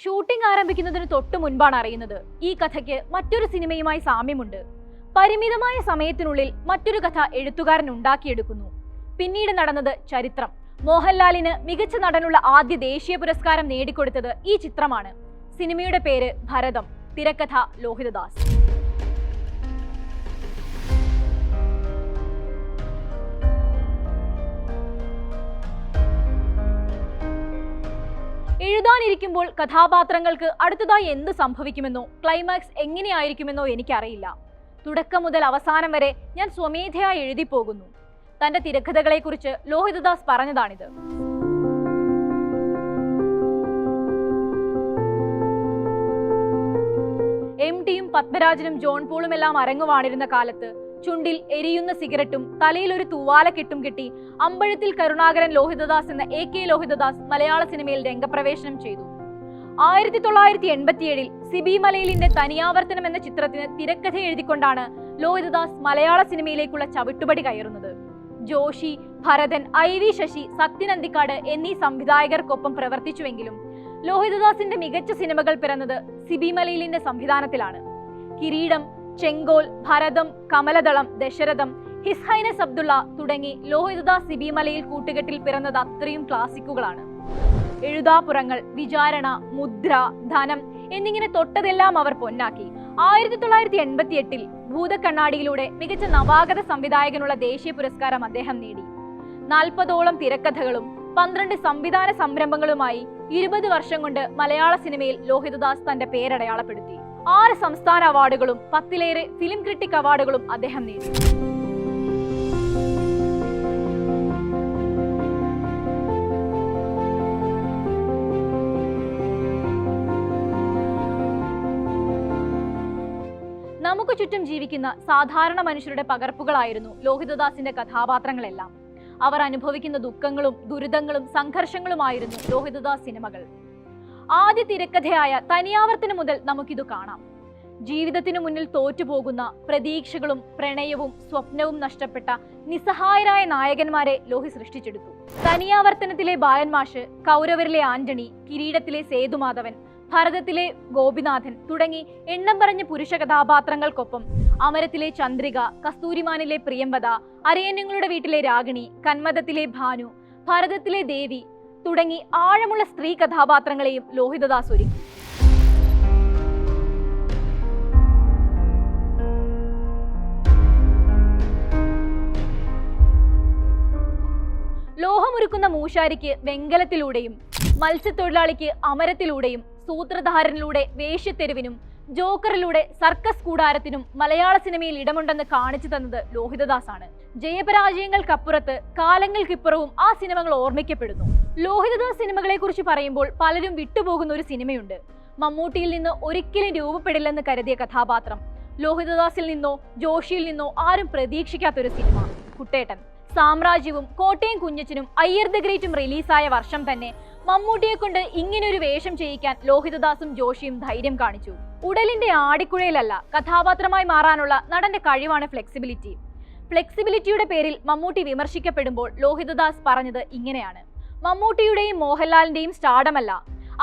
Shooting ആരംഭിക്കുന്നതിന് തൊട്ടു മുൻപാണ് അറിയുന്നത് ഈ കഥയ്ക്ക് മറ്റൊരു സിനിമയുമായി സാമ്യമുണ്ട്. പരിമിതമായ സമയത്തിനുള്ളിൽ മറ്റൊരു കഥ എഴുത്തുകാരൻ ഉണ്ടാക്കിയെടുക്കുന്നു. പിന്നീട് നടന്നത് ചരിത്രം. മോഹൻലാലിന് മികച്ച നടനുള്ള ആദ്യ ദേശീയ പുരസ്കാരം നേടിക്കൊടുത്തത് ഈ ചിത്രമാണ്. സിനിമയുടെ പേര് ഭരതം, തിരക്കഥ ലോഹിതദാസ്. എഴുതാനിരിക്കുമ്പോൾ കഥാപാത്രങ്ങൾക്ക് അടുത്തതായി എന്ത് സംഭവിക്കുമെന്നോ ക്ലൈമാക്സ് എങ്ങനെയായിരിക്കുമെന്നോ എനിക്കറിയില്ല. തുടക്കം മുതൽ അവസാനം വരെ ഞാൻ സ്വമേധയായി എഴുതിപ്പോകുന്നു. തന്റെ തിരക്കഥകളെക്കുറിച്ച് ലോഹിതദാസ് പറഞ്ഞതാണിത്. എം.ടിയും പത്മരാജനും ജോൺ പോളും എല്ലാം അരങ്ങുവാണിരുന്ന കാലത്ത് ചുണ്ടിൽ എരിയുന്ന സിഗരറ്റും തലയിൽ ഒരു തൂവാലക്കെട്ടും കെട്ടി അമ്പഴത്തിൽ കരുണാകരൻ ലോഹിതദാസ് എന്ന A.K. ലോഹിതദാസ് മലയാള സിനിമയിൽ രംഗപ്രവേശനം ചെയ്തു. 1987 സിബി മലയിലിന്റെ തനിയാവർത്തനം എന്ന ചിത്രത്തിന് തിരക്കഥ എഴുതിക്കൊണ്ടാണ് ലോഹിതദാസ് മലയാള സിനിമയിലേക്കുള്ള ചവിട്ടുപടി കയറുന്നത്. ജോഷി, ഭരതൻ, IV ശശി, സത്യൻ അന്തിക്കാട് എന്നീ സംവിധായകർക്കൊപ്പം പ്രവർത്തിച്ചുവെങ്കിലും ലോഹിതദാസിന്റെ മികച്ച സിനിമകൾ പിറന്നത് സിബി മലയിലിന്റെ സംവിധാനത്തിലാണ്. കിരീടം, ചെങ്കോൽ, ഭരതം, കമലദളം, ദശരഥം, ഹിസ് ഹൈനസ് അബ്ദുള്ള തുടങ്ങി ലോഹിതദാസ് സിബി മലയിൽ കൂട്ടുകെട്ടിൽ പിറന്നത് അത്രയും ക്ലാസിക്കുകളാണ്. എഴുതാപ്പുറങ്ങൾ, വിചാരണ, മുദ്ര, ധനം എന്നിങ്ങനെ തൊട്ടതെല്ലാം അവർ പൊന്നാക്കി. 1988 ഭൂതക്കണ്ണാടിയിലൂടെ മികച്ച നവാഗത സംവിധായകനുള്ള ദേശീയ പുരസ്കാരം അദ്ദേഹം നേടി. 40ഓളം തിരക്കഥകളും 12 സംവിധാന സംരംഭങ്ങളുമായി 20 വർഷം കൊണ്ട് മലയാള സിനിമയിൽ ലോഹിതദാസ് തന്റെ പേരടയാളപ്പെടുത്തി. 6 സംസ്ഥാന അവാർഡുകളും 10ലേറെ ഫിലിം ക്രിട്ടിക് അവാർഡുകളും അദ്ദേഹം നേടി. നമുക്ക് ചുറ്റും ജീവിക്കുന്ന സാധാരണ മനുഷ്യരുടെ പകർപ്പുകളായിരുന്നു ലോഹിതദാസിന്റെ കഥാപാത്രങ്ങളെല്ലാം. അവർ അനുഭവിക്കുന്ന ദുഃഖങ്ങളും ദുരിതങ്ങളും സംഘർഷങ്ങളുമായിരുന്നു ലോഹിതദാസ് സിനിമകൾ. ആദ്യ തിരക്കഥയായ തനിയാവർത്തനം മുതൽ നമുക്കിതു കാണാം. ജീവിതത്തിനു മുന്നിൽ തോറ്റുപോകുന്ന, പ്രതീക്ഷകളും പ്രണയവും സ്വപ്നവും നഷ്ടപ്പെട്ട നിസ്സഹായരായ നായകന്മാരെ ലോഹി സൃഷ്ടിച്ചെടുത്തു. തനിയാവർത്തനത്തിലെ ബാലൻമാഷ്, കൗരവരിലെ ആന്റണി, കിരീടത്തിലെ സേതുമാധവൻ, ഭരതത്തിലെ ഗോപിനാഥൻ തുടങ്ങി എണ്ണം പറഞ്ഞ പുരുഷ കഥാപാത്രങ്ങൾക്കൊപ്പം അമരത്തിലെ ചന്ദ്രിക, കസ്തൂരിമാനിലെ പ്രിയംവദ, അരയന്യങ്ങളുടെ വീട്ടിലെ രാഗിണി, കന്മദത്തിലെ ഭാനു, ഭരതത്തിലെ ദേവി തുടങ്ങി ആഴമുള്ള സ്ത്രീ കഥാപാത്രങ്ങളെയും ലോഹിതദാസ് ഒരുക്കി. ലോഹമൊരുക്കുന്ന മൂശാരിക്ക് വെങ്കലത്തിലൂടെയും മത്സ്യത്തൊഴിലാളിക്ക് അമരത്തിലൂടെയും സൂത്രധാരനിലൂടെ വേശ്യത്തെരുവിനും ജോക്കറിലൂടെ സർക്കസ് കൂടാരത്തിനും മലയാള സിനിമയിൽ ഇടമുണ്ടെന്ന് കാണിച്ചു തന്നത് ലോഹിതദാസാണ്. ജയപരാജയങ്ങൾക്കപ്പുറത്ത് കാലങ്ങൾക്കിപ്പുറവും ആ സിനിമകൾ ഓർമ്മിക്കപ്പെടുന്നു. ലോഹിതദാസ് സിനിമകളെ കുറിച്ച് പറയുമ്പോൾ പലരും വിട്ടുപോകുന്ന ഒരു സിനിമയുണ്ട്. മമ്മൂട്ടിയിൽ നിന്ന് ഒരിക്കലും രൂപപ്പെടില്ലെന്ന് കരുതിയ കഥാപാത്രം. ലോഹിതദാസിൽ നിന്നോ ജോഷിയിൽ നിന്നോ ആരും പ്രതീക്ഷിക്കാത്തൊരു cinema, Kuttettan. സാമ്രാജ്യവും Kottayam കുഞ്ഞച്ചനും Iyer the ഗ്രേറ്റും റിലീസായ വർഷം തന്നെ മമ്മൂട്ടിയെ കൊണ്ട് ഇങ്ങനൊരു വേഷം ചെയ്യിക്കാൻ ലോഹിതദാസും ജോഷിയും ധൈര്യം കാണിച്ചു. ഉടലിന്റെ ആടിക്കുഴയിലല്ല, കഥാപാത്രമായി മാറാനുള്ള നടന്റെ കഴിവാണ് ഫ്ലെക്സിബിലിറ്റി. ഫ്ലെക്സിബിലിറ്റിയുടെ പേരിൽ മമ്മൂട്ടി വിമർശിക്കപ്പെടുമ്പോൾ ലോഹിതദാസ് പറഞ്ഞത് ഇങ്ങനെയാണ്: മമ്മൂട്ടിയുടെയും മോഹൻലാലിന്റെയും സ്റ്റാർഡമല്ല,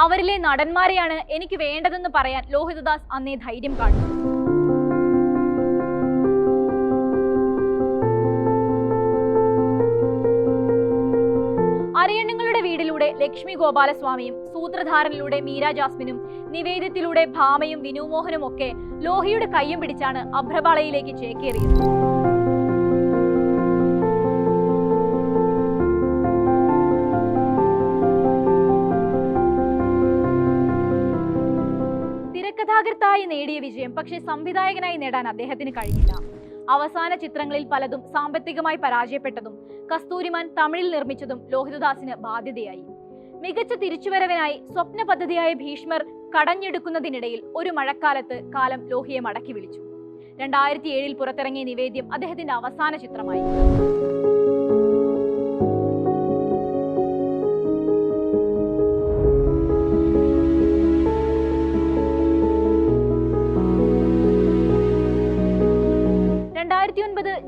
അവരിലെ നടന്മാരെയാണ് എനിക്ക് വേണ്ടതെന്ന് പറയാൻ ലോഹിതദാസ് അന്നേ ധൈര്യം കാണിച്ചു. അരയണ്ണങ്ങളുടെ വീടിലൂടെ ലക്ഷ്മി ഗോപാലസ്വാമിയും, സൂത്രധാരനിലൂടെ മീര ജാസ്മിനും, നിവേദ്യത്തിലൂടെ ഭാമയും വിനുമോഹനും ഒക്കെ ലോഹിയുടെ കയ്യും പിടിച്ചാണ് അഭ്രപാളയിലേക്ക് ചേക്കേറിയത്. തിരക്കഥാകൃത്തായി നേടിയ വിജയം പക്ഷേ സംവിധായകനായി നേടാൻ അദ്ദേഹത്തിന് കഴിഞ്ഞില്ല. അവസാന ചിത്രങ്ങളിൽ പലതും സാമ്പത്തികമായി പരാജയപ്പെട്ടതും കസ്തൂരിമാൻ തമിഴിൽ നിർമ്മിച്ചതും ലോഹിതദാസിന് ബാധ്യതയായി. മികച്ച തിരിച്ചുവരവിനായി സ്വപ്ന പദ്ധതിയായ ഭീഷ്മർ കടഞ്ഞെടുക്കുന്നതിനിടയിൽ ഒരു മഴക്കാലത്ത് കാലം ലോഹിയെ മടക്കി വിളിച്ചു. 2007 പുറത്തിറങ്ങിയ നിവേദ്യം അദ്ദേഹത്തിന്റെ അവസാന ചിത്രമായി.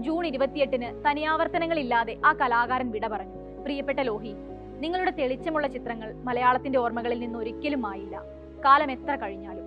ജൂൺ 28 തനിയാവർത്തനങ്ങളില്ലാതെ ആ കലാകാരൻ വിട പറഞ്ഞു. പ്രിയപ്പെട്ട ലോഹി, നിങ്ങളുടെ തെളിച്ചമുള്ള ചിത്രങ്ങൾ മലയാളത്തിന്റെ ഓർമ്മകളിൽ നിന്ന് ഒരിക്കലും ആയില്ല. കാലം എത്ര കഴിഞ്ഞാലും.